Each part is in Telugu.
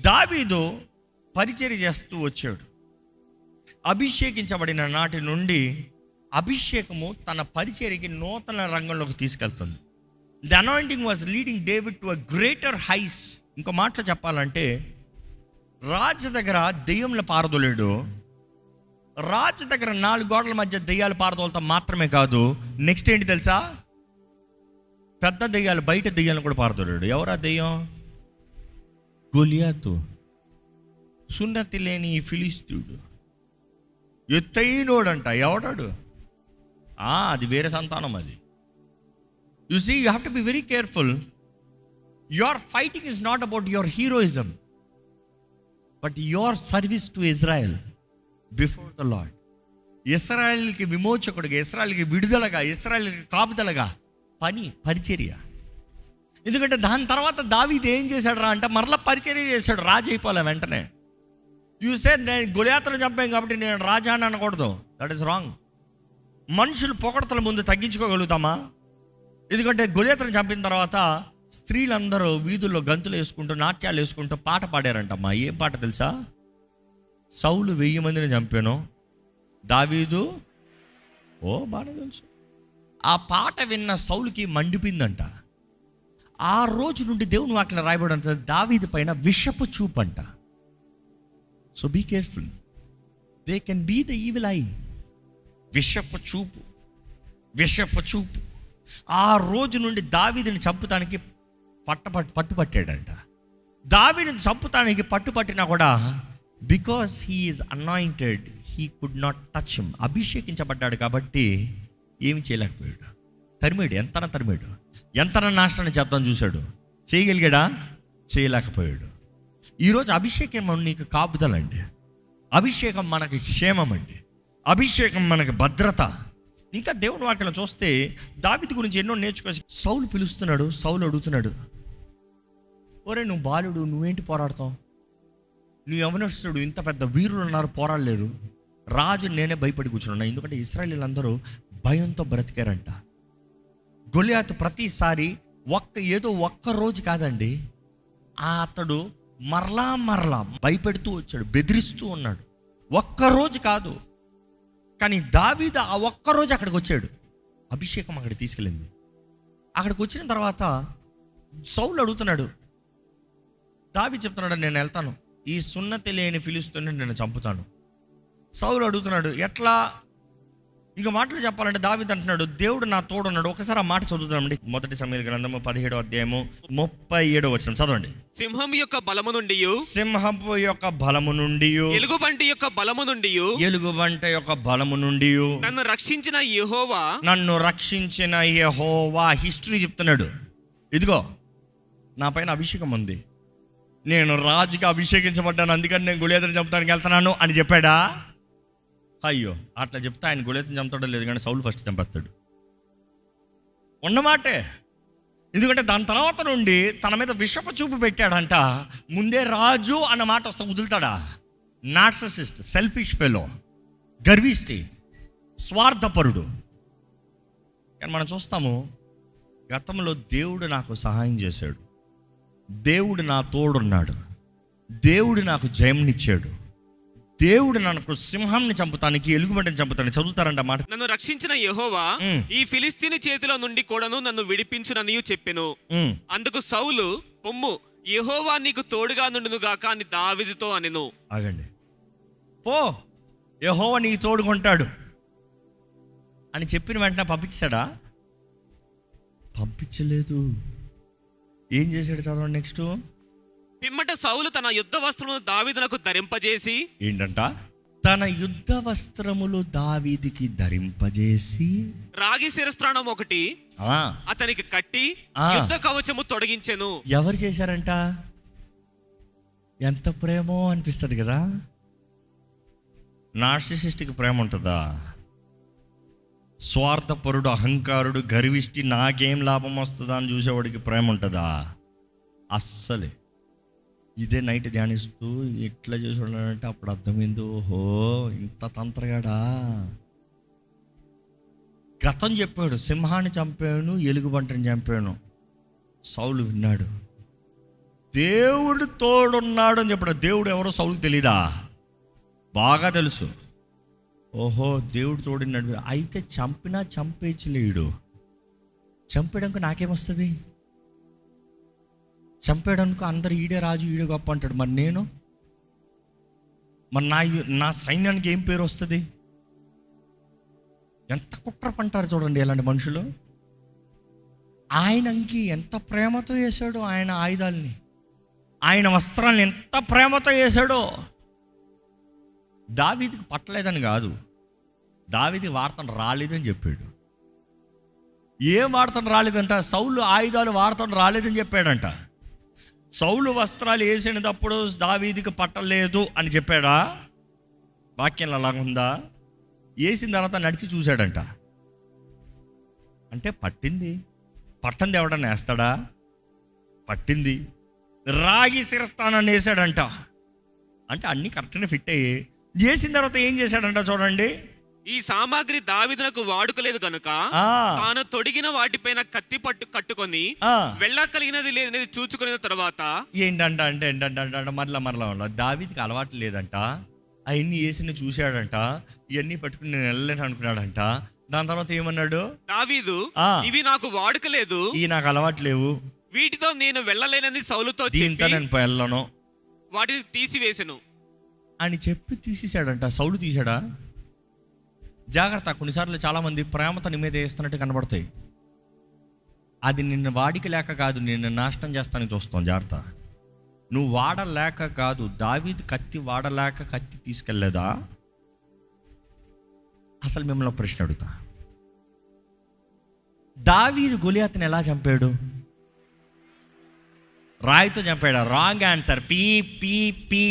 దావీదు పరిచర్య చేస్తూ వచ్చాడు. అభిషేకించబడిన నాటి నుండి అభిషేకము తన పరిచర్యకి నూతన రంగంలోకి తీసుకెళ్తుంది. The anointing was leading David to a greater heights. ఇంకో మాటలో చెప్పాలంటే, రాజు దగ్గర దెయ్యంల పారదోలేడు. రాజు దగ్గర 4 గోడల మధ్య దెయ్యాలు పారదోలతో మాత్రమే కాదు, నెక్స్ట్ ఏంటి తెలుసా, పెద్ద దెయ్యాలు, బయట దెయ్యాలను కూడా పారదోలేడు. ఎవరా దెయ్యం? గొలియాతు, సున్నతి లేని ఈ ఫిలిస్తీయుడు, ఎత్తైనోడంట. ఎవడాడు? అది వేరే సంతానం. అది you see, you have to be very careful. Your fighting is not about your heroism, but your service to Israel before the Lord. ఇశ్రాయేలుకి విమోచకుడిగా, ఇశ్రాయేలుకి విడుదలగా, ఇశ్రాయేలుకి కాపుదలగా పరిచర్య. ఎందుకంటే దాని తర్వాత దావీదు ఏం చేశాడు రా అంటే, మరలా పరిచర్య చేశాడు. రాజు అయిపోలే వెంటనే. యూ సేడ్ నేను గొలియాతును చంపాను కాబట్టి నేను రాజా అని అనకూడదు. That is wrong. మనుషులు పొగడతల ముందు తగ్గించుకోగలుగుతామా? ఎందుకంటే గొలియాతును చంపిన తర్వాత స్త్రీలందరూ వీధుల్లో గంతులు వేసుకుంటూ, నాట్యాలు వేసుకుంటూ పాట పాడారంటమ్మా. ఏం పాట తెలుసా? సౌలు 1000 మందిని చంపాను, దావీదు బాగా తెలుసు. ఆ పాట విన్న సౌలుకి మండిపోయిందంట. ఆ రోజు నుండి దేవుని వాక్యం రాయబడంత దావీదు పైన విషపు చూపు అంట. So be careful, they can be the evil eye. విషపు చూపు, విషపు చూపు. ఆ రోజు నుండి దావీదుని చంపుతానికి పట్టుపట్టాడంట. దావీదుని చంపుతానికి పట్టుపట్టినా కూడా, because he is anointed, he could not touch him. అభిషేకించబడ్డాడు కాబట్టి ఏమి చేయలేకపోయాడు. తరిమాడు, ఎంతన నాశనం చేద్దాం చూశాడు. చేయగలిగాడా? చేయలేకపోయాడు. ఈరోజు అభిషేకం నీకు కాపుదలండి. అభిషేకం మనకి క్షేమం అండి. అభిషేకం మనకి భద్రత. ఇంకా దేవుని వాక్యం చూస్తే దావీదు గురించి ఎన్నో నేర్చుకోవచ్చు. సౌలు పిలుస్తున్నాడు, సౌలు అడుగుతున్నాడు, ఒరే నువ్వు బాలుడు, నువ్వేంటి పోరాడతావు? నువ్వు యవనస్తుడు, ఇంత పెద్ద వీరులు ఉన్నారు, పోరాడలేరు. రాజు నేనే భయపడి కూర్చున్నా. ఎందుకంటే ఇశ్రాయేలీలందరూ భయంతో బ్రతికారంట. గొలియాతు ప్రతిసారి ఏదో ఒక్క రోజు కాదండి, అతడు మరలా భయపెడుతూ వచ్చాడు, బెదిరిస్తూ ఉన్నాడు. ఒక్కరోజు కాదు, కానీ దావీదు ఆ ఒక్కరోజు అక్కడికి వచ్చాడు. అభిషేకం అక్కడికి తీసుకెళ్ళింది. అక్కడికి వచ్చిన తర్వాత సౌలు అడుగుతున్నాడు, దావీదు చెప్తున్నాడు, నేను వెళ్తాను, ఈ సున్నతి లేని ఫిలిస్తీయుని నేను చంపుతాను. సౌలు అడుగుతున్నాడు, ఎట్లా? ఇంక మాటలు చెప్పాలంటే దావీదు అంటున్నాడు, దేవుడు నా తోడున్నాడు. ఒకసారి ఆ మాట చదువుతామండి. 1 సమూయేలు గ్రంథము 17వ అధ్యాయము 37వ వచనం చదవండి. సింహం యొక్క బలము నుండి, సింహపు యొక్క బలము నుండి, ఎలుగుబంటి యొక్క బలము నుండి, ఎలుగుబంటి యొక్క బలము నుండి నన్ను రక్షించిన యెహోవా. హిస్టరీ చెప్తున్నాడు, ఇదిగో నా పైన అభిషేకం ఉంది, నేను రాజుగా అభిషేకించబడ్డాను, అందుకని నేను గొలియాతుని చంపడానికి వెళ్తున్నాను అని చెప్పాడా? అయ్యో, అట్లా చెప్తే ఆయన గొలియాతుని చంపుతాడో లేదు, కానీ సౌలు ఫస్ట్ చంపేస్తాడు. ఉన్నమాటే. ఎందుకంటే దాని తర్వాత నుండి తన మీద విషపు చూపు పెట్టాడంట. ముందే రాజు అన్న మాట వస్తే వదులుతాడా? నార్సిసిస్ట్, సెల్ఫిష్ ఫెలో, గర్విష్టి, స్వార్థపరుడు. కానీ మనం చూస్తాము, గతంలో దేవుడు నాకు సహాయం చేశాడు, దేవుడు నా తోడున్నాడు, దేవుడు నాకు జయంనిచ్చాడు, దేవుడు నాకు సింహాన్ని చంపుతానికి, ఎలుగుబంటిని చంపుతానికి. చదువుతారంట మాట, నన్ను రక్షించిన యెహోవా ఈ ఫిలిస్తీని చేతిలో నుండి కూడాను నన్ను విడిపించునని చెప్పెను. అందుకు సౌలు, పొమ్ము, యెహోవా నీకు తోడుగా నుండును గాక అని దావీదుతో అనెను. ఆగండి, పో, యెహోవా నీకు తోడుకుంటాడు అని చెప్పిన వెంటనే పంపించాడా? పంపించలేదు. ఏం చేశాడు? చదవండి నెక్స్ట్. పిమ్మట సౌలు తన యుద్ధ వస్త్రములు దావీదునకు ధరింపజేసి, ఏంటంట? తన యుద్ధ వస్త్రములు దావీదుకి ధరింపజేసి, రాగి శిరస్త్రాణం ఒకటి అతనికి కట్టి యుద్ధ కవచము తొడిగించెను. ఎవరు చేశారంట? ఎంత ప్రేమో అనిపిస్తుంది కదా. నార్సిసిస్ట్కి ప్రేమ ఉంటుందా? స్వార్థపరుడు, అహంకారుడు, గర్విష్టి, నాకేం లాభం వస్తుందా అని చూసేవాడికి ప్రేమ ఉంటుందా? అస్సలే. ఇదే నైట్ ధ్యానిస్తూ ఎట్లా చేసి ఉన్నాడంటే అప్పుడు అర్థమైంది, ఓహో ఇంత తంత్రగాడా. గతం చెప్పాడు, సింహాన్ని చంపాను, ఎలుగుబంటిని చంపాను. సౌలు విన్నాడు. దేవుడు తోడున్నాడు అని చెప్పాడు. దేవుడు ఎవరో సౌలుకి తెలీదా? బాగా తెలుసు. ఓహో, దేవుడు తోడున్నాడు. అయితే చంపినా చంపేయలేడు. చంపేయడానికి నాకేమొస్తుంది? చంపేయడానికి అందరు ఈడే రాజు, ఈడే గొప్ప అంటాడు. మరి నేను, మరి నా సైన్యానికి ఏం పేరు వస్తుంది? ఎంత కుట్ర పంటారు చూడండి ఇలాంటి మనుషులు. ఆయనకి ఎంత ప్రేమతో వేశాడో ఆయన ఆయుధాలని, ఆయన వస్త్రాలను ఎంత ప్రేమతో వేశాడో. దావీదుకి పట్టలేదని కాదు, దావీదుకి వాడతాను రాలేదని చెప్పాడు. ఏం వాడతాను రాలేదంట? సౌలు ఆయుధాలు వాడతాను రాలేదని చెప్పాడంట. సౌలు వస్త్రాలు వేసినప్పుడు దావీదుకి పట్టలేదు అని చెప్పాడా? వాక్యంలో అలాగుందా? వేసిన తర్వాత నడిచి చూశాడంట. అంటే పట్టింది. పట్టంది ఎవడన్నా వేస్తాడా? పట్టింది. రాగి సిరస్తానని వేసాడంట. అంటే అన్నీ కరెక్ట్గా ఫిట్ అయ్యి చేసిన తర్వాత ఏం చేశాడంట చూడండి. ఈ సామాగ్రి దావీదునకు వాడుకలేదు కనుక తాను తొడిగిన వాటిపైన కత్తి పట్టు కట్టుకొని వెళ్ళ కలిగినది లేదనేది చూచుకున్న తర్వాత ఏంటంట అంటే మరలా దావీదుకి అలవాటు లేదంట. అవన్నీ వేసి చూశాడంట. ఇవన్నీ పట్టుకుని నేను వెళ్ళలేను అనుకున్నాడంట. దాని తర్వాత ఏమన్నాడు? దావీదు, ఇవి నాకు వాడుకలేదు, ఇవి నాకు అలవాటు లేవు, వీటితో నేను వెళ్ళలేనని సౌలుతో చెప్పి నేను వెళ్ళను, వాటిని తీసివేసెను అని చెప్పి తీసేశాడంట. సౌలు తీసాడా? జాగ్రత్త. కొన్నిసార్లు చాలామంది ప్రేమతో నీ మీద వేస్తున్నట్టు కనబడతాయి. అది నిన్ను వాడికి లేక కాదు, నిన్ను నాశనం చేస్తానికి చూస్తాం. జాగ్రత్త. నువ్వు వాడలేక కాదు. దావీదు కత్తి వాడలేక కత్తి తీసుకెళ్ళలేదా? అసలు మిమ్మల్ని ప్రశ్న అడుగుతా. దావీదు గొలియాతుని ఎలా చంపాడు? రాయితో చంపాడా? Wrong answer. పీ పీ పీ.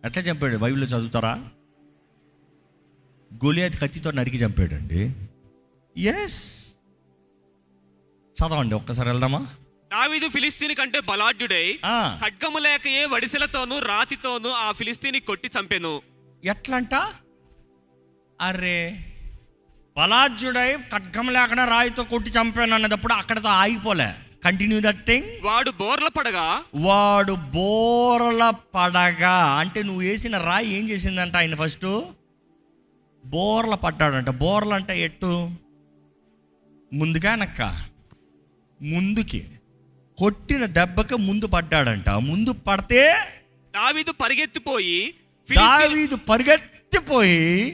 ఎట్లా చంపాడు? బైబిల్లో చదువుతారా? గొలియాతు కత్తితో నరికి చంపాడండి. ఎస్, చదవండి ఒక్కసారి, వెళ్దామా? దావీదు ఫిలిస్తీని కంటే బలాఢ్యుడై ఖడ్గము లేకయే వడిసెలతోనూ రాతితోనూ ఆ ఫిలిస్తీని కొట్టి చంపెను. ఎట్లంట? అరే, బలాఢ్యుడై ఖడ్గం లేకుండా రాయితో కొట్టి చంపాను అన్నదప్పుడు అక్కడతో ఆగిపోలే. Continue that thing. వాడు బోర్ల పడగా అంటే నువ్వు వేసిన రాయి ఏం చేసిందంట? ఆయన ఫస్ట్ బోర్ల పడ్డాడంట. బోర్లు అంటే ఎట్టు? ముందుగా నక్క ముందుకి కొట్టిన దెబ్బకి ముందు పడ్డాడంట. ముందు పడితే దావీదు పరిగెత్తిపోయి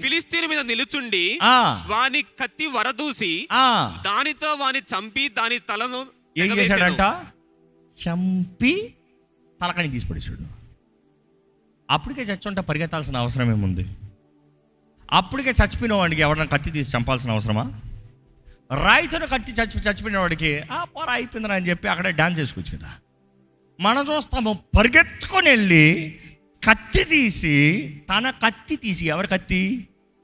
ఫిలిస్తీని మీద నిలుచుండి వాని కత్తి వరదూసి దానితో వాని చంపి దాని తలను ఏం చేశాడంట? చంపి తలకాని తీసి పడేశాడు. అప్పటికే చచ్చుంటే పరిగెత్తాల్సిన అవసరం ఏముంది? అప్పటికే చచ్చిపోయిన వాడికి ఎవరైనా కత్తి తీసి చంపాల్సిన అవసరమా? రాయితో కత్తి చచ్చిపోయిన వాడికి పొర అయిపోయిందని అని చెప్పి అక్కడే డాన్స్ చేసుకోవచ్చు కదా. మనం చూస్తాము పరిగెత్తుకొని వెళ్ళి కత్తి తీసి ఎవరి కత్తి?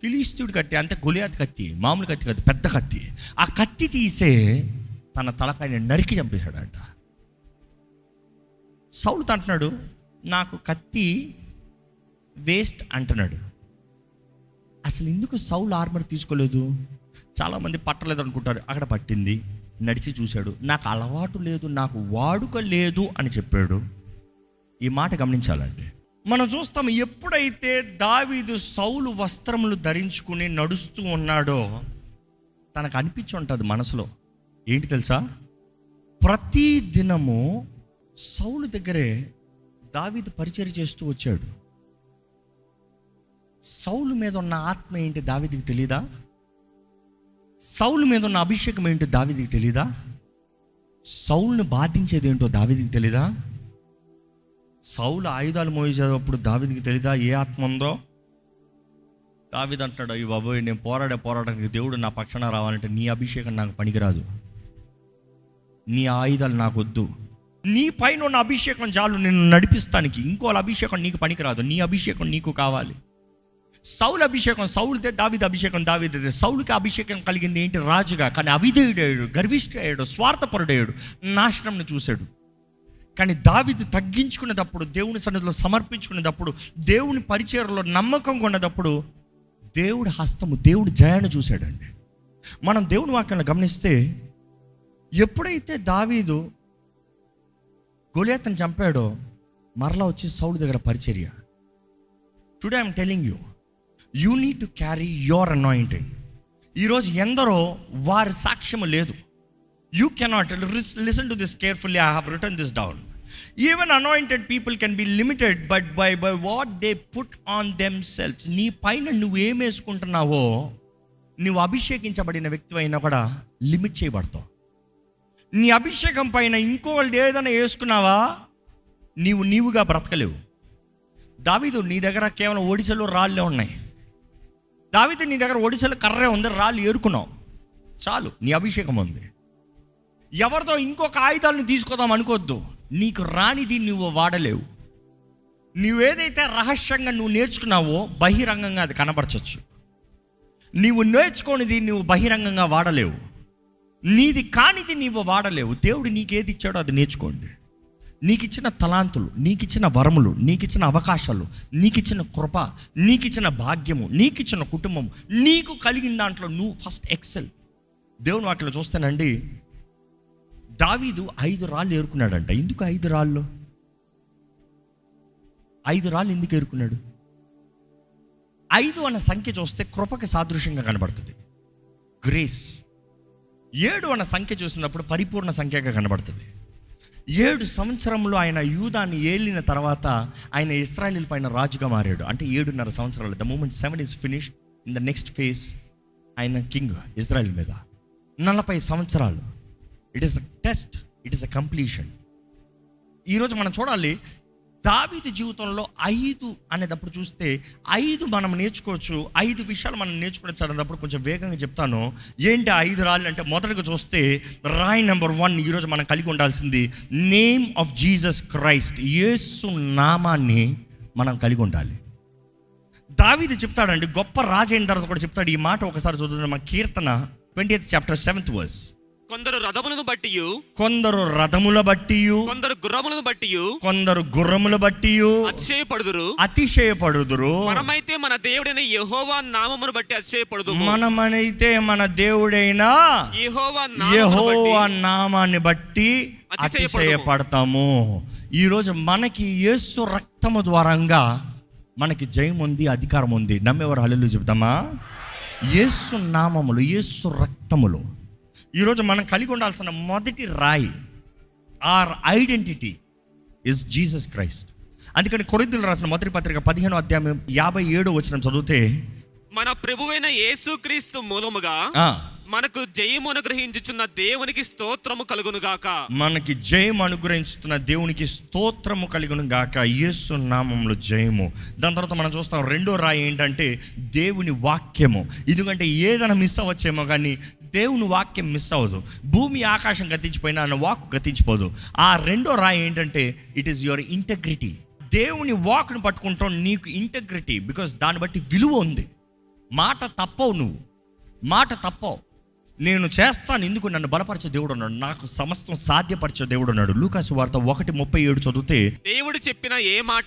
ఫిలిస్తీయుడి కత్తి. అంటే గొలియాతు కత్తి, మామూలు కత్తి కత్తి, పెద్ద కత్తి. ఆ కత్తి తీసే తన తలకాయని నరికి చంపేశాడంట. సౌలు అంటున్నాడు, నాకు కత్తి వేస్ట్ అంటున్నాడు. అసలు ఎందుకు సౌలు ఆర్మర్ తీసుకోలేదు? చాలామంది పట్టలేదు అనుకుంటారు. అక్కడ పట్టింది, నడిచి చూశాడు. నాకు అలవాటు లేదు, నాకు వాడుక లేదు అని చెప్పాడు. ఈ మాట గమనించాలండి. మనం చూస్తాము, ఎప్పుడైతే దావీదు సౌలు వస్త్రములు ధరించుకుని నడుస్తూ ఉన్నాడో తనకు అనిపించి ఉంటుంది మనసులో. ఏంటి తెలుసా? ప్రతి దినము సౌలు దగ్గరే దావీదు పరిచర్య చేస్తూ వచ్చాడు. సౌలు మీద ఉన్న ఆత్మ ఏంటి దావీదుకి తెలీదా? సౌలు మీద ఉన్న అభిషేకం ఏంటో దావీదుకి తెలీదా? సౌలుని బాధించేది ఏంటో దావీదుకి తెలీదా? సౌలు ఆయుధాలు మోసేటప్పుడు దావీదుకి తెలీదా ఏ ఆత్మ ఉందో? దావీదు అంటున్నాడు, అయ్యో బాబోయ్, నేను పోరాటానికి దేవుడు నా పక్షాన రావాలంటే నీ అభిషేకం నాకు పనికిరాదు, నీ ఆయుధాలు నాకు వద్దు, నీ పైన ఉన్న అభిషేకం చాలు నిన్ను నడిపిస్తానికి. ఇంకో అభిషేకం నీకు పనికిరాదు, నీ అభిషేకం నీకు కావాలి. సౌలు అభిషేకం సౌలుతే, దావీదు అభిషేకం దావీదుదే. సౌలుకి అభిషేకం కలిగింది ఏంటి? రాజుగా. కానీ అవిధేయుడయ్యాడు, గర్విష్ఠుడయ్యాడు, స్వార్థపరుడయ్యాడు, నాశనంని చూశాడు. కానీ దావీదు తగ్గించుకునేటప్పుడు, దేవుని సన్నిధిలో సమర్పించుకునేటప్పుడు, దేవుని పరిచర్యలో నమ్మకంగా ఉన్నప్పుడు దేవుడి హస్తము, దేవుడి జయాన్ని చూశాడండి. మనం దేవుని వాక్యాన్ని గమనిస్తే ఎప్పుడైతే దావీదు గొలియాతుని చంపాడో మరలా వచ్చి సౌలు దగ్గర పరిచర్య. Today I'm telling you need to carry your anointing. ఈరోజు ఎందరో వారి సాక్ష్యము లేదు. You cannot listen to this carefully. I have written this down. Even anointed people can be limited but by what they put on them selfs. నీ పైన నువ్వు ఏం వేసుకుంటున్నావో, నువ్వు అభిషేకించబడిన వ్యక్తి అయినా కూడా లిమిట్ చేయబడతావు. నీ అభిషేకం పైన ఇంకోళ్ళది ఏదైనా వేసుకున్నావా, నీవుగా బ్రతకలేవు. దావీదు నీ దగ్గర కేవలం ఒడిసెలు రాళ్ళే ఉన్నాయి. దావీదు నీ దగ్గర ఒడిసెలు కర్రే ఉంది, రాళ్ళు ఏరుకున్నావు, చాలు, నీ అభిషేకం ఉంది. ఎవరితో ఇంకొక ఆయుధాలను తీసుకోదాం అనుకోవద్దు. నీకు రానిది నువ్వు వాడలేవు. నువ్వేదైతే రహస్యంగా నువ్వు నేర్చుకున్నావో బహిరంగంగా అది కనబరచచ్చు. నీవు నేర్చుకోనిది నువ్వు బహిరంగంగా వాడలేవు. నీది కానిది నీవు వాడలేవు. దేవుడు నీకేది ఇచ్చాడో అది నేర్చుకోండి. నీకు ఇచ్చిన తలాంతులు, నీకు ఇచ్చిన వరములు, నీకు ఇచ్చిన అవకాశాలు, నీకు ఇచ్చిన కృప, నీకు ఇచ్చిన భాగ్యము, నీకు ఇచ్చిన కుటుంబం, నీకు కలిగిన దాంట్లో నువ్వు ఫస్ట్ ఎక్సెల్. దేవుని వాటిలో చూస్తానండి, దావీదు 5 రాళ్ళు ఏరుకున్నాడంట. ఎందుకు 5 రాళ్ళు? 5 రాళ్ళు ఎందుకు ఏరుకున్నాడు? 5 అన్న సంఖ్య చూస్తే కృపకి సాదృశ్యంగా కనబడుతుంది, గ్రేస్. 7 అన్న సంఖ్య చూసినప్పుడు పరిపూర్ణ సంఖ్యగా కనబడుతుంది. 7 సంవత్సరంలో ఆయన యూదాన్ని ఏలిన తర్వాత ఆయన ఇశ్రాయేలు పైన రాజుగా మారాడు. అంటే 7.5 సంవత్సరాలు. The moment 7 is finish, in the next phase ఆయన కింగ్ ఇజ్రాయెల్ మీద 40 సంవత్సరాలు. It is a test, it is a completion. ఈరోజు మనం చూడాలి దావీదు జీవితంలో 5 అనేటప్పుడు చూస్తే 5 మనం నేర్చుకోవచ్చు. 5 విషయాలు మనం నేర్చుకోవచ్చు అనేటప్పుడు కొంచెం వేగంగా చెప్తాను. ఏంటి 5 రాళ్ళు అంటే, మొదటగా చూస్తే రాయి నెంబర్ 1 ఈరోజు మనం కలిగి ఉండాల్సింది నేమ్ ఆఫ్ జీసస్ క్రైస్ట్. యేసు నామాన్ని మనం కలిగి ఉండాలి. దావీదు చెప్తాడండి, గొప్ప రాజు అయిన తర్వాత కూడా చెప్తాడు ఈ మాట. ఒకసారి చూద్దాం, మన కీర్తన 20th chapter 7th verse. కొందరు రథములను బట్టి, కొందరు రథముల బట్టి, కొందరు గుర్రములను బట్టి, కొందరు గుర్రముల బట్టి అతిశయపడుదురు. మనమైతే మన దేవుడైన యెహోవా నామమును బట్టి అతిశయపడుదుము. మనమైతే మన దేవుడైన యెహోవా నామాన్ని బట్టి అతిశయపడతాము. ఈరోజు మనకి యేసు రక్తము ద్వారంగా మనకి జయం ఉంది, అధికారం ఉంది. నమ్మేవారు హల్లెలూయా చెప్తామా? యేసు నామములు, యేసు రక్తములు. ఈరోజు మనం కలిగి ఉండాల్సిన మొదటి రాయి, our identity is Jesus Christ. అందుకని కొరింథీయులకు రాసిన మొదటి పత్రిక 15వ అధ్యాయం 57వ వచనం చదివితే, మన ప్రభువైన యేసుక్రీస్తు మూలముగా మనకు జయము అనుగ్రహించుచున్న దేవునికి స్తోత్రము కలుగును గాక. మనకి జయం అనుగ్రహించుతున్న దేవునికి స్తోత్రము కలుగును గాక. యేసు నామములో జయము. దాని తర్వాత మనం చూస్తాం రెండో రాయి ఏంటంటే దేవుని వాక్యము. ఎందుకంటే ఏదైనా మిస్ అవ్వచ్చేమో కానీ దేవుని వాక్యం మిస్ అవ్వదు. భూమి ఆకాశం గతించిపోయినా ఆయన వాక్ గతించిపోదు. ఆ రెండో రాయి ఏంటంటే ఇట్ ఈస్ యువర్ ఇంటెగ్రిటీ. దేవుని వాక్ను పట్టుకుంటాం, నీకు ఇంటెగ్రిటీ. బికాస్ దాన్ని బట్టి విలువ ఉంది. మాట తప్పవు, నువ్వు మాట తప్పవు. నేను చేస్తాను, ఎందుకు నన్ను బలపరిచే దేవుడు ఉన్నాడు, నాకు సమస్తం సాధ్యపరిచే దేవుడు ఉన్నాడు. లూకాసు వార్త 1:37 చదివితే, దేవుడు చెప్పిన ఏ మాట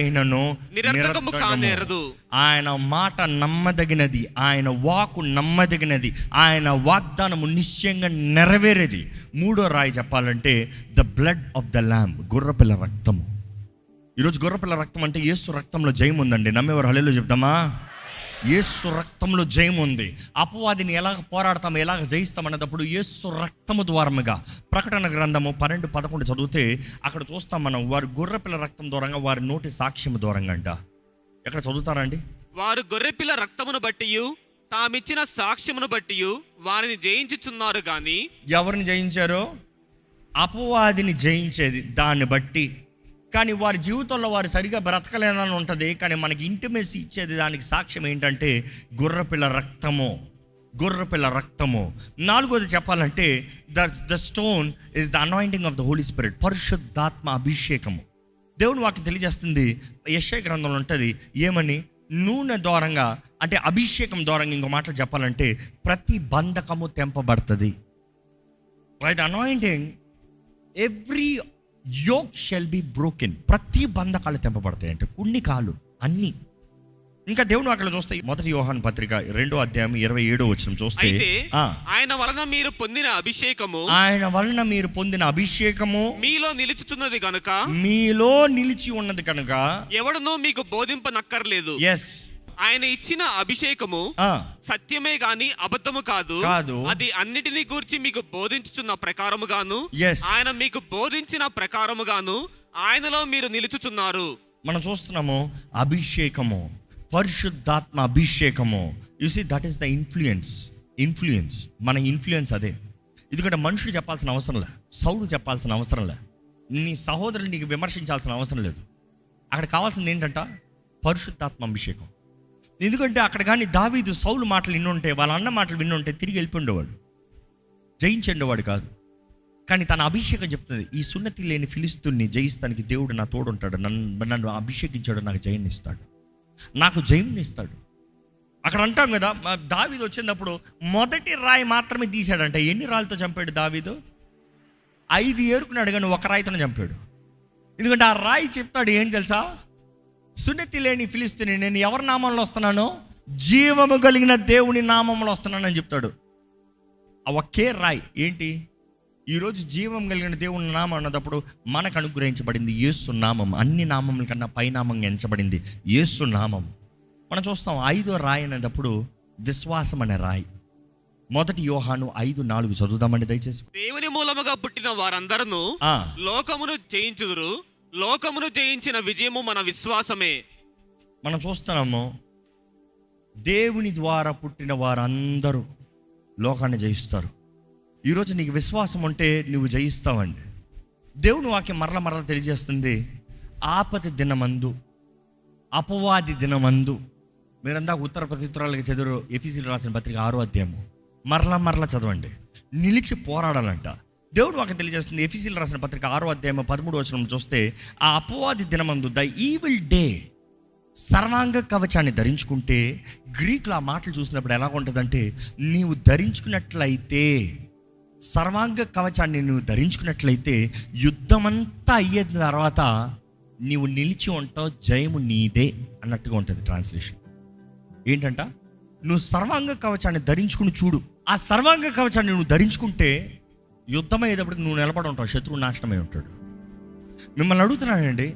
అయినను నిరర్థకము కానేరదు. ఆయన మాట నమ్మదగినది, ఆయన వాకు నమ్మదగినది, ఆయన వాగ్దానము నిశ్చయంగా నెరవేరేది. మూడో రాయి చెప్పాలంటే the blood of the lamb, గొర్రెపిల్ల రక్తము. ఈరోజు గొర్రెపిల్ల రక్తం అంటే యేసు రక్తంలో జయం ఉందండి. నమ్మేవారు హల్లెలూయా చెప్తామా? యేసు రక్తంలో జయం ఉంది. అపవాదిని ఎలాగ పోరాడతాము, ఎలాగ జయిస్తాం అన్నప్పుడు యేసు రక్తము ద్వారముగా. ప్రకటన గ్రంథము 12:11 చదివితే అక్కడ చూస్తాం మనం, వారు గొర్రెపిల్ల రక్తం ద్వారంగా, వారి నోటి సాక్ష్యము ద్వారంగా అంట. ఎక్కడ చదువుతారండి? వారు గొర్రెపిల్ల రక్తమును బట్టి తామిచ్చిన సాక్ష్యమును బట్టి వారిని జయించుచున్నారు. కానీ ఎవరిని జయించారో? అపవాదిని జయించేది దాన్ని బట్టి. కానీ వారి జీవితంలో వారు సరిగా బ్రతకలేనని ఉంటుంది. కానీ మనకి ఇంటిమేసి ఇచ్చేది దానికి సాక్ష్యం ఏంటంటే గొర్రెపిల్ల రక్తము, గొర్రెపిల్ల రక్తము. నాలుగోది చెప్పాలంటే the stone is the anointing of the Holy Spirit, పరిశుద్ధాత్మ అభిషేకము. దేవుని వాక్యం తెలియజేస్తుంది, యెషయా గ్రంథంలో ఉంటుంది ఏమని, నూనె ద్వారంగా అంటే అభిషేకం ద్వారంగా. ఇంకో మాటలు చెప్పాలంటే ప్రతి బంధకము తెంపబడుతుంది. By the anointing every yoke shall be broken. ప్రతి బంధకాలు తెంపబడతాయి. అంటే కొన్ని కాలు అన్నీ ఇంకా దేవుడు అక్కడ చూస్తే 1 యోహాను పత్రిక 2వ అధ్యాయం 27వ వచనం చూస్తే, అయితే ఆయన వలన మీరు పొందిన అభిషేకము, ఆయన వలన మీరు పొందిన అభిషేకము మీలో నిలుచుచున్నది కనుక, మీలో నిలిచి ఉన్నది కనుక ఎవడనో మీకు బోధింపనక్కర్లేదు. ఎస్, ఆయన ఇచ్చిన అభిషేకము సత్యమే గాని అబద్ధము కాదు. అది అన్నిటినీ గూర్చి మీకు బోధించుచున్న ప్రకారముగాను, ఆయన మీకు బోధించిన ప్రకారముగాను ఆయనలో మీరు నిలుచుచున్నారు. మనం చూస్తున్నాము అభిషేకము, పరిశుద్ధాత్మ అభిషేకము. You see that is the influence మన ఇన్ఫ్లుయెన్స్ అదే. ఎందుకంటే మనుషులు చెప్పాల్సిన అవసరం లే, సౌలు చెప్పాల్సిన అవసరం లే, నీ సహోదరులు నీకు విమర్శించాల్సిన అవసరం లేదు. అక్కడ కావాల్సింది ఏంటంట? పరిశుద్ధాత్మ అభిషేకం. ఎందుకంటే అక్కడ కానీ దావీదు సౌలు మాటలు విన్నుంటే, వాళ్ళ అన్న మాటలు విన్నుంటే తిరిగి వెళ్ళిపోండేవాడు, జయించేవాడు కాదు. కానీ తన అభిషేకం చెప్తుంది, ఈ సున్నతి లేని ఫిలిస్తీన్ని జయిస్తానికి దేవుడు నా తోడుంటాడు, నన్ను అభిషేకించాడు, నాకు జయాన్ని ఇస్తాడు, నాకు జయంని ఇస్తాడు. అక్కడ అంటాం కదా, దావీదు వచ్చినప్పుడు మొదటి రాయి మాత్రమే తీశాడంట. ఎన్ని రాళ్ళతో చంపాడు దావీదు? 5 ఏరుకున్నాడు కానీ ఒక రాయితోనే చంపాడు. ఎందుకంటే ఆ రాయి చెప్తాడు ఏంటి తెలుసా? సున్నతి లేని ఫిలిస్తీని నేను ఎవరి నామంలో వస్తున్నానో, జీవము కలిగిన దేవుని నామంలో వస్తున్నానని చెప్తాడు. ఆ ఒకే రాయి ఏంటి? ఈరోజు జీవం కలిగిన దేవుని నామం అన్నప్పుడు మనకు అనుగ్రహించబడింది యేసు నామం. అన్ని నామముల కన్నా పైనామంగా ఎంచబడింది యేసు నామం. మనం చూస్తాం 5వ రాయి అనేటప్పుడు విశ్వాసం అనే రాయి. 1 యోహాను 5:4 చదువుదామండి దయచేసి. దేవుని మూలముగా పుట్టిన వారందరూ లోకమును జయించుదురు, లోకమును జయించిన విజయము మన విశ్వాసమే. మనం చూస్తున్నాము దేవుని ద్వారా పుట్టిన వారందరూ లోకాన్ని జయిస్తారు. ఈరోజు నీకు విశ్వాసం ఉంటే నువ్వు జయిస్తావండి. దేవుని వాక్యం మరల తెలియజేస్తుంది, ఆపద దినమందు, అపవాది దినమందు. మీరంతా ఉత్తర ప్రత్యుత్తరాలకి చదువు ఎఫెసీయులకు రాసిన పత్రిక 6వ అధ్యాయము మరలా చదవండి. నిలిచి పోరాడాలంట. దేవుడు వాక్యం తెలియజేస్తుంది. ఎఫెసీయులకు రాసిన పత్రిక 6వ అధ్యాయం 13వ వచనం చూస్తే, ఆ అపవాది దినమందు, ద ఈవిల్ డే, సర్వాంగ కవచాన్ని ధరించుకుంటే, గ్రీకులో ఆ మాటలు చూసినప్పుడు ఎలా ఉంటుందంటే, నీవు ధరించుకున్నట్లయితే, సర్వాంగ కవచాన్ని నువ్వు ధరించుకున్నట్లయితే యుద్ధమంతా అయ్యే తర్వాత నీవు నిలిచి ఉంటావు, జయము నీదే అన్నట్టుగా ఉంటుంది ట్రాన్స్లేషన్. ఏంటంట? నువ్వు సర్వాంగ కవచాన్ని ధరించుకుని చూడు. ఆ సర్వాంగ కవచాన్ని నువ్వు ధరించుకుంటే యుద్ధం అయ్యేటప్పటికి నువ్వు నిలబడి ఉంటావు, శత్రువు నాశనమై ఉంటాడు. మిమ్మల్ని అడుగుతున్నానండి,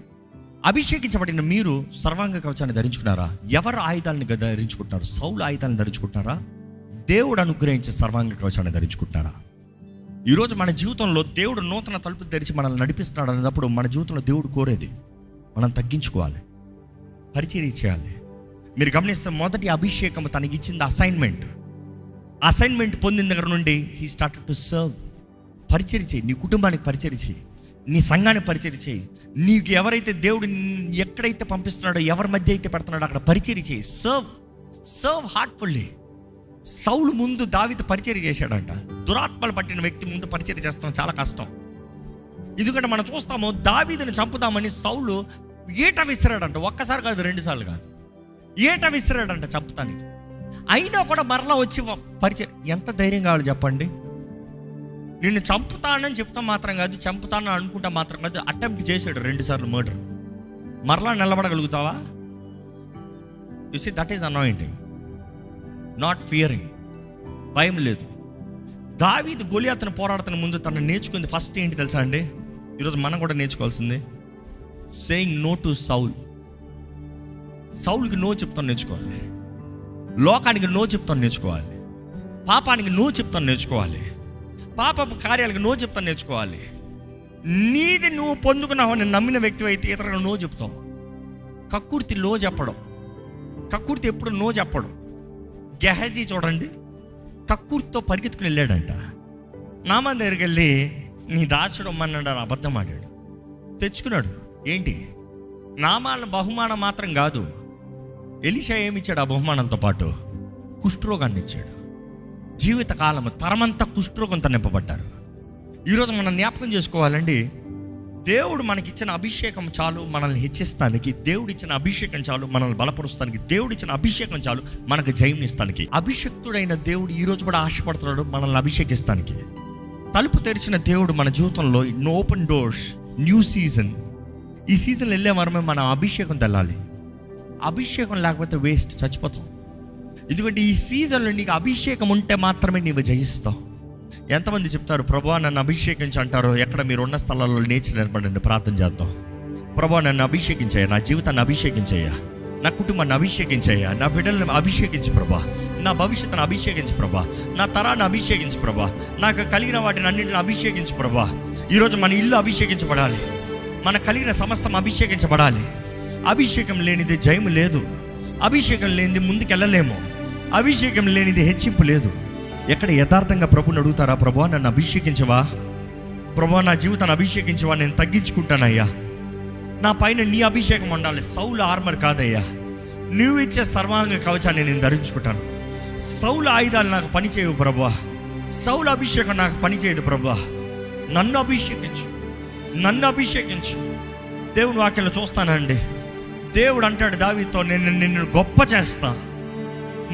అభిషేకించబడిన మీరు సర్వాంగ కవచాన్ని ధరించుకున్నారా? ఎవరు ఆయుధాలను ధరించుకుంటున్నారు? సౌలు ఆయుధాలను ధరించుకుంటున్నారా? దేవుడు అనుగ్రహించే సర్వాంగ కవచాన్ని ధరించుకుంటున్నారా? ఈరోజు మన జీవితంలో దేవుడు నూతన తలుపు తెరిచి మనల్ని నడిపిస్తున్నాడు అన్నప్పుడు మన జీవితంలో దేవుడు కోరేది మనం తగ్గించుకోవాలి, పరిచర్య చేయాలి. మీరు గమనిస్తే మొదటి అభిషేకం తనకి ఇచ్చింది అసైన్మెంట్ పొందిన దగ్గర నుండి హీ స్టార్టెడ్ టు సర్వ్. పరిచర్య చేయి, నీ కుటుంబానికి పరిచర్య చేయి, నీ సంఘానికి పరిచర్య చేయి. నీకు ఎవరైతే దేవుడు ఎక్కడైతే పంపిస్తున్నాడో, ఎవరి మధ్య అయితే పెడుతున్నాడో అక్కడ పరిచర్య చేయి. Serve heartfully. సౌలు ముందు దావీదు పరిచర్య చేశాడంట. దురాత్మలు పట్టిన వ్యక్తి ముందు పరిచర్య చేస్తాం చాలా కష్టం. ఎందుకంటే మనం చూస్తాము, దావీదుని చంపుదామని సౌలు ఏట విసిరాడంట. ఒక్కసారి కాదు, 2 సార్లు కాదు, ఏట విసిరాడంట చంపుతానికి. అయినా కూడా మరలా వచ్చి పరిచర్య. ఎంత ధైర్యం కావాలి చెప్పండి? నిన్ను చంపుతానని చెప్తాం మాత్రం కాదు, చంపుతానని అనుకుంటా మాత్రం కాదు, అటెంప్ట్ చేశాడు 2 సార్లు మర్డర్. మరలా నిలబడగలుగుతావా? You see that is anointing, not fearing. భయం లేదు. దావీదు గొలియాతును పోరాడుతున్న ముందు తను నేర్చుకుంది ఫస్ట్ ఏంటి తెలుసా అండి? ఈరోజు మనం కూడా నేర్చుకోవాల్సింది సేయింగ్ నో టు సౌల్కి నో చెప్తాను నేర్చుకోవాలి. లోకానికి నో చెప్తాను నేర్చుకోవాలి. పాపానికి నో చెప్తాను నేర్చుకోవాలి. పాపపు కార్యాలకు నో చెప్తాను నేర్చుకోవాలి. నీది నువ్వు పొందుకున్నావు నమ్మిన వ్యక్తి అయితే ఇతరులకు నో చెప్తావు. కక్కుర్తి లో చెప్పడం, కక్కుర్తి ఎప్పుడు నో చెప్పడం. గెహజీ చూడండి, కక్కుర్తితో పరిగెత్తుకుని వెళ్ళాడంట. నామాన్ దగ్గరికి వెళ్ళి నీ దాసుడు అమ్మన్నాడు, అబద్ధం ఆడాడు, తెచ్చుకున్నాడు. ఏంటి? నామాన బహుమానం మాత్రం కాదు, ఎలీషా ఏమిచ్చాడు ఆ బహుమానంతో పాటు? కుష్ఠరోగాన్ని ఇచ్చాడు. జీవితకాలం తరమంతా కుష్ఠరోగంతో నింపబడ్డారు. ఈరోజు మనం జ్ఞాపకం చేసుకోవాలండి, దేవుడు మనకిచ్చిన అభిషేకం చాలు మనల్ని హెచ్చిస్తానికి. దేవుడిచ్చిన అభిషేకం చాలు మనల్ని బలపరుస్తానికి. దేవుడిచ్చిన అభిషేకం చాలు మనకు జయంనిస్తానికి. అభిషక్తుడైన దేవుడు ఈరోజు కూడా ఆశపడుతున్నాడు మనల్ని అభిషేకిస్తానికి. తలుపు తెరిచిన దేవుడు మన జీవితంలో ఓపెన్ డోర్స్, న్యూ సీజన్. ఈ సీజన్ వెళ్ళే వరమే మనం అభిషేకం తెల్లాలి. అభిషేకం లేకపోతే వేస్ట్, చచ్చిపోతాం. ఎందుకంటే ఈ సీజన్లో నీకు అభిషేకం ఉంటే మాత్రమే నీవు జయిస్తావు. ఎంతమంది చెప్తారు, ప్రభువా నన్ను అభిషేకించి అంటారు? ఎక్కడ మీరు ఉన్న స్థలాల్లో లేచి నిలబడండి, ప్రార్థన చేద్దాం. ప్రభువా నన్ను అభిషేకించయ్యా, నా జీవితాన్ని అభిషేకించయ్యా, నా కుటుంబాన్ని అభిషేకించయ్యా, నా బిడ్డలను అభిషేకించి ప్రభా, నా భవిష్యత్తును అభిషేకించి ప్రభా, నా తరాన్ని అభిషేకించి ప్రభా, నాకు కలిగిన వాటిని అన్నింటిని అభిషేకించి ప్రభా. ఈరోజు మన ఇల్లు అభిషేకించబడాలి, మన కలిగిన సమస్తం అభిషేకించబడాలి. అభిషేకం లేనిది జయము లేదు, అభిషేకం లేనిది ముందుకెళ్ళలేము, అభిషేకం లేనిది హెచ్చింపు లేదు. ఎక్కడ యథార్థంగా ప్రభుని అడుగుతారా, ప్రభువా నన్ను అభిషేకించవా, ప్రభువా నా జీవితాన్ని అభిషేకించవా, నేను తగ్గించుకుంటానయ్యా, నా పైన నీ అభిషేకం ఉండాలి. సౌలు ఆర్మర్ కాదయ్యా, నువ్వు ఇచ్చే సర్వాంగ కవచాన్ని నేను ధరించుకుంటాను. సౌలు ఆయుధాలు నాకు పనిచేయవు ప్రభువా, సౌలు అభిషేకం నాకు పనిచేయదు ప్రభువా, నన్ను అభిషేకించు, నన్ను అభిషేకించు. దేవుని వాక్యంలో చూస్తానండి, దేవుడు అంటాడు దావీదుతో, నేను నిన్ను గొప్ప చేస్తా,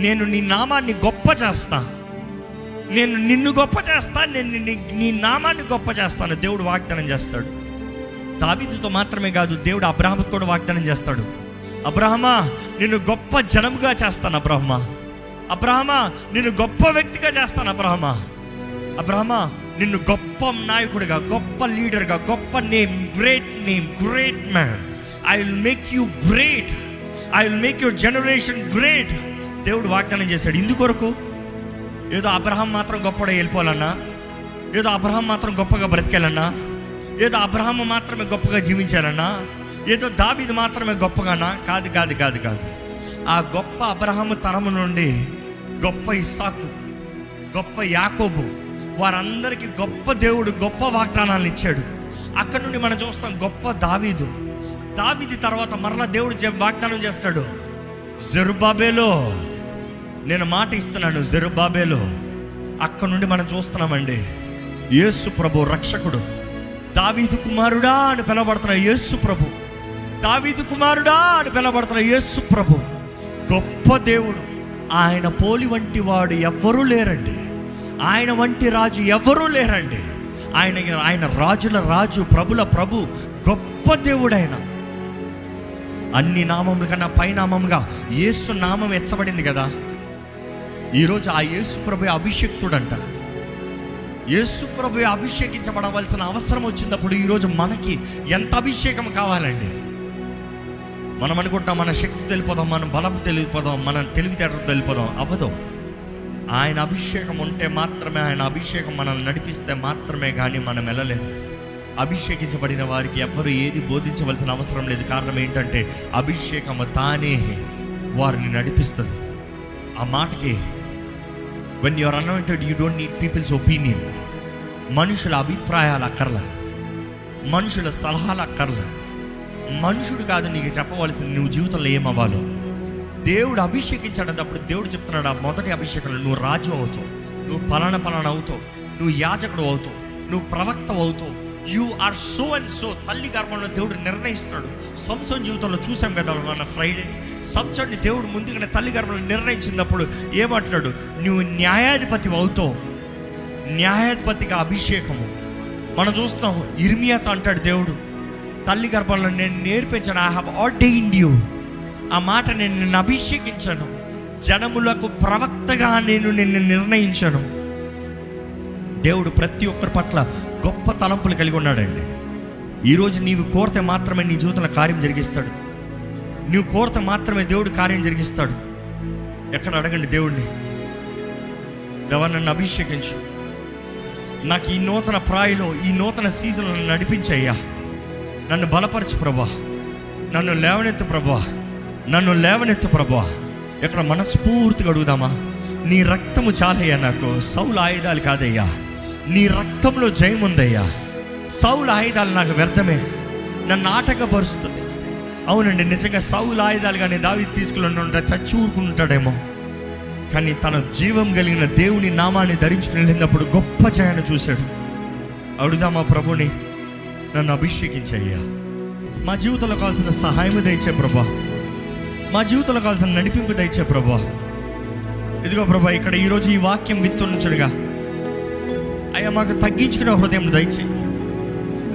నేను నీ నామాన్ని గొప్ప చేస్తా, నేను నిన్ను గొప్ప చేస్తా, నేను నీ నామాన్ని గొప్ప చేస్తాను. దేవుడు వాగ్దానం చేస్తాడు. దావీదుతో మాత్రమే కాదు, దేవుడు అబ్రహాముకు కూడా వాగ్దానం చేస్తాడు. అబ్రహమా నిన్ను గొప్ప జనముగా చేస్తాను, అబ్రహమా నిన్ను గొప్ప వ్యక్తిగా చేస్తాను, అబ్రహమా నిన్ను గొప్ప నాయకుడిగా, గొప్ప లీడర్గా, గొప్ప name, great man, I will make you great, I will make your generation great. దేవుడు వాగ్దానం చేశాడు. ఇందుకొరకు ఏదో అబ్రహాం మాత్రం గొప్పగా వెళ్ళిపోవాలన్నా, ఏదో అబ్రహాం మాత్రం గొప్పగా బ్రతికేయాలన్నా, ఏదో అబ్రహాము మాత్రమే గొప్పగా జీవించాలన్నా, ఏదో దావీదు మాత్రమే గొప్పగానా? కాదు. ఆ గొప్ప అబ్రహాము తరము నుండి గొప్ప ఇస్సాకు, గొప్ప యాకోబు, వారందరికీ గొప్ప దేవుడు గొప్ప వాగ్దానాలను ఇచ్చాడు. అక్కడ నుండి మనం చూస్తాం గొప్ప దావీదు తర్వాత మరలా దేవుడు వాగ్దానం చేస్తాడు, జెరుబ్బాబెలో నేను మాట ఇస్తున్నాను, జెరుబ్బాబెలో. అక్కడ నుండి మనం చూస్తున్నామండి, యేసు ప్రభు రక్షకుడు, దావీదు కుమారుడా అని పిలవబడుతున్న యేసు ప్రభు, దావీదు కుమారుడా అని పిలవబడుతున్న యేసు ప్రభు గొప్ప దేవుడు. ఆయన పోలి వంటి వాడు ఎవ్వరూ లేరండి, ఆయన వంటి రాజు ఎవరూ లేరండి. ఆయన రాజుల రాజు, ప్రభుల ప్రభు, గొప్ప దేవుడు ఆయన. అన్ని నామముల కన్నా పైనామముగా యేసు నామం ఎచ్చబడింది కదా. ఈరోజు ఆ యేసు ప్రభు అభిషేక్తుడంట. యేసు ప్రభు అభిషేకించబడవలసిన అవసరం వచ్చినప్పుడు ఈరోజు మనకి ఎంత అభిషేకం కావాలండి. మనం అనుకుంటాం మన శక్తి తెలిపోదాం, మన బలం తెలిపోదాం, మన తెలివితేటలు తెలిపోదాం. అవ్వదు. ఆయన అభిషేకం ఉంటే మాత్రమే, ఆయన అభిషేకం మనల్ని నడిపిస్తే మాత్రమే కానీ మనం వెళ్ళలేము. అభిషేకించబడిన వారికి ఎవ్వరు ఏది బోధించవలసిన అవసరం లేదు. కారణం ఏంటంటే అభిషేకము తానే వారిని నడిపిస్తుంది. ఆ మాటకి when you are anointed you don't need people's opinion. మనుషుల అభిప్రాయాలు అక్కర్లా, మనుషుల సలహాలు అక్కర్లా. మనుషుడు కాదు నీకు చెప్పవలసింది నువ్వు జీవితంలో ఏమవ్వాలో. దేవుడు అభిషేకించాడన్నప్పుడు దేవుడు చెప్తున్నాడు, ఆ మొదటి అభిషేకంలో నువ్వు రాజు అవుతావు, నువ్వు పలానా అవుతావు, నువ్వు యాజకుడు అవుతావు, నువ్వు ప్రవక్త అవుతావు, you are so and so. తల్లి గర్భంలో దేవుడు నిర్ణయిస్తాడు. సంసోన్ జీవితంలో చూసాం కదా మన ఫ్రైడే. సంసోన్ని దేవుడు ముందుగానే తల్లి గర్భంలో నిర్ణయించినప్పుడు ఏమంటున్నాడు, నువ్వు న్యాయాధిపతి అవుతావు. న్యాయాధిపతిగా అభిషేకము మనం చూస్తాం. ఇర్మియాతో అంటాడు దేవుడు, తల్లి గర్భంలో నేను నేర్పించాను, ఐ హావ్ ఆర్డైన్డ్ యూ. ఆ మాట నేను నిన్ను అభిషేకించాను, జనములకు ప్రవక్తగా నేను నిన్ను నిర్ణయించాను. దేవుడు ప్రతి ఒక్కరి పట్ల గొప్ప తలంపులు కలిగి ఉన్నాడండి. ఈరోజు నీవు కోరితే మాత్రమే నీ జీవితంలో కార్యం జరిగిస్తాడు. నువ్వు కోరితే మాత్రమే దేవుడు కార్యం జరిగిస్తాడు. ఎక్కడ అడగండి దేవుడిని, దేవా నన్ను అభిషేకించు, నాకు ఈ నూతన ప్రాయలో, ఈ నూతన సీజన్లో నన్ను నడిపించయ్యా, నన్ను బలపరచు ప్రభా, నన్ను లేవనెత్తు ప్రభా, నన్ను లేవనెత్తు ప్రభా. ఎక్కడ మనస్ఫూర్తిగా అడుగుదామా, నీ రక్తము చాలయ్యా నాకు, సౌలు ఆయుధాలు కాదయ్యా, నీ రక్తంలో జయం ఉందయ్యా. సౌలు ఆయుధాలు నాకు వ్యర్థమే, నన్ను ఆటంకపరుస్తుంది. అవునండి, నిజంగా సౌలు ఆయుధాలు కానీ దావీదు తీసుకుని ఉంటే చచ్చి ఊరుకుంటాడేమో, కానీ తన జీవం కలిగిన దేవుని నామాన్ని ధరించుకుని వెళ్ళినప్పుడు గొప్ప జయాన్ని చూశాడు. అడుగుదామా ప్రభుని, నన్ను అభిషేకించయ్యా, మా జీవితంలో కావాల్సిన సహాయం దయచే ప్రభా, మా జీవితంలో కావాల్సిన నడిపింపు దయచే ప్రభా. ఇదిగో ప్రభా, ఇక్కడ ఈరోజు ఈ వాక్యం విత్తున్నచుడుగా అయ్యా మాకు తగ్గించుకునే హృదయం దయచే.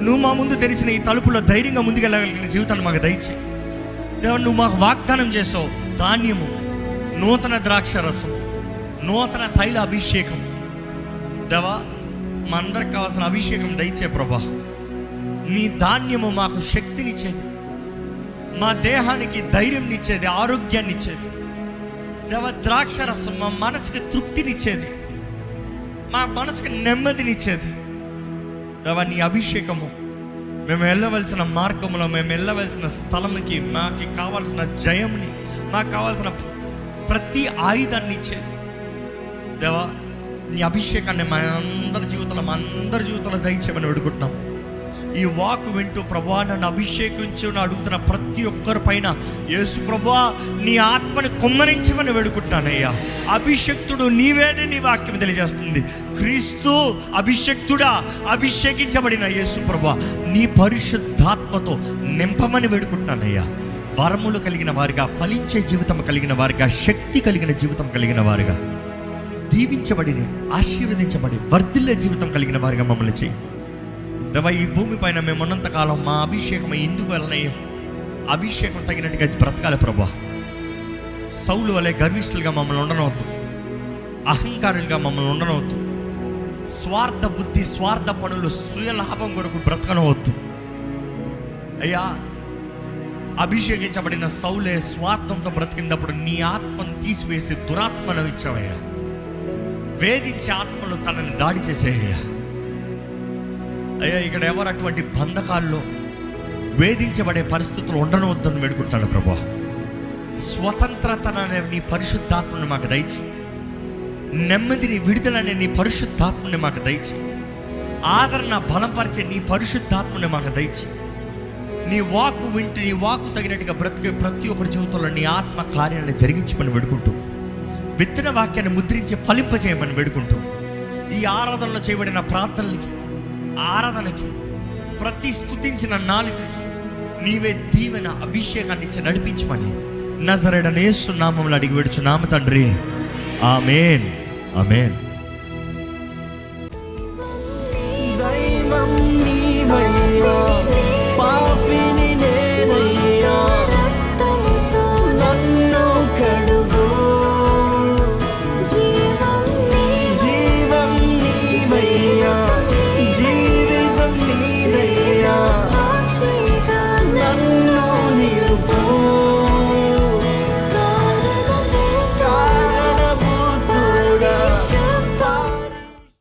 నువ్వు మా ముందు తెరిచిన ఈ తలుపులో ధైర్యంగా ముందుకెళ్ళగలిగిన జీవితాన్ని మాకు దయచే. దేవా నువ్వు మాకు వాగ్దానం చేసావు, ధాన్యము, నూతన ద్రాక్ష రసం, నూతన తైల అభిషేకం. దేవా మా అందరికి కావాల్సిన అభిషేకం దయచే ప్రభా. నీ ధాన్యము మాకు శక్తినిచ్చేది, మా దేహానికి ధైర్యం ఇచ్చేది, ఆరోగ్యాన్ని ఇచ్చేది. దేవా ద్రాక్ష రసం మా మనసుకి తృప్తినిచ్చేది, మా మనసుకి నెమ్మదినిచ్చేది. దేవా నీ అభిషేకము మేము వెళ్ళవలసిన మార్గంలో, మేము వెళ్ళవలసిన స్థలంకి, మాకు కావాల్సిన జయంని, మాకు కావాల్సిన ప్రతి ఆయుధాన్ని ఇచ్చేది. దేవా నీ అభిషేకాన్ని మా అందరి జీవితంలో దయచేయమని వేడుకుంటున్నాం. ఈ వాక్ వింటూ ప్రభువా నన్ను అభిషేకించు అడుగుతున్న ప్రతి ఒక్కరి పైన యేసు ప్రభువా నీ ఆత్మని కుమ్మరించమని వేడుకుంటానయ్యా. అభిషక్తుడు నీవేనే నీ వాక్యం తెలియజేస్తుంది. క్రీస్తు అభిషక్తుడా, అభిషేకించబడిన యేసు ప్రభువా నీ పరిశుద్ధాత్మతో నింపమని వేడుకుంటున్నానయ్యా. వరములు కలిగిన వారిగా, ఫలించే జీవితం కలిగిన వారిగా, శక్తి కలిగిన జీవితం కలిగిన వారిగా, దీవించబడిన, ఆశీర్వదించబడి వర్ధిల్లే జీవితం కలిగిన వారిగా మమ్మల్ని చేయి దేవా. ఈ భూమి పైన మేము ఉన్నంతకాలం మా అభిషేకం ఎందుకు వెళ్ళనయ్యో, అభిషేకం తగినట్టుగా బ్రతకాలి ప్రభా. సౌలు వలె గర్విష్ఠులుగా మమ్మల్ని ఉండనవద్దు, అహంకారులుగా మమ్మల్ని ఉండనవద్దు, స్వార్థ బుద్ధి, స్వార్థ పనులు, సుయలాభం కొరకు బ్రతకనవద్దు అయ్యా. అభిషేకించబడిన సౌలే స్వార్థంతో బ్రతికినప్పుడు నీ ఆత్మను తీసివేసి దురాత్మను ఇచ్చావయ్యా. వేధించే ఆత్మలు తనని దాడి చేసేయ్యా. అయ్యా ఇక్కడ ఎవరు అటువంటి బంధకాల్లో వేధించబడే పరిస్థితులు ఉండనవద్దని వేడుకుంటాడు ప్రభా. స్వతంత్రతనే నీ పరిశుద్ధాత్మని మాకు దయచి, నెమ్మదిని, విడుదలనే నీ పరిశుద్ధాత్మని మాకు దయచి, ఆదరణ బలపరిచే నీ పరిశుద్ధాత్మని మాకు దయచి, నీ వాకు వింటూ నీ వాకు తగినట్టుగా బ్రతికే ప్రతి ఒక్కరి జీవితంలో నీ ఆత్మ కార్యాలను జరిగించమని వేడుకుంటూ, విత్తన వాక్యాన్ని ముద్రించి ఫలింపజేయమని వేడుకుంటూ, ఈ ఆరాధనలో చేయబడిన ప్రార్థనలకి, ఆరాధనకి, ప్రతి స్తుతించిన నాలుకకి నీవే దీవెన, అభిషేకాన్ని ఇచ్చి నడిపించమని నజరేయుడైన యేసు నామములో అడిగి వేడుచున్నాము తండ్రి. ఆమేన్, ఆమేన్.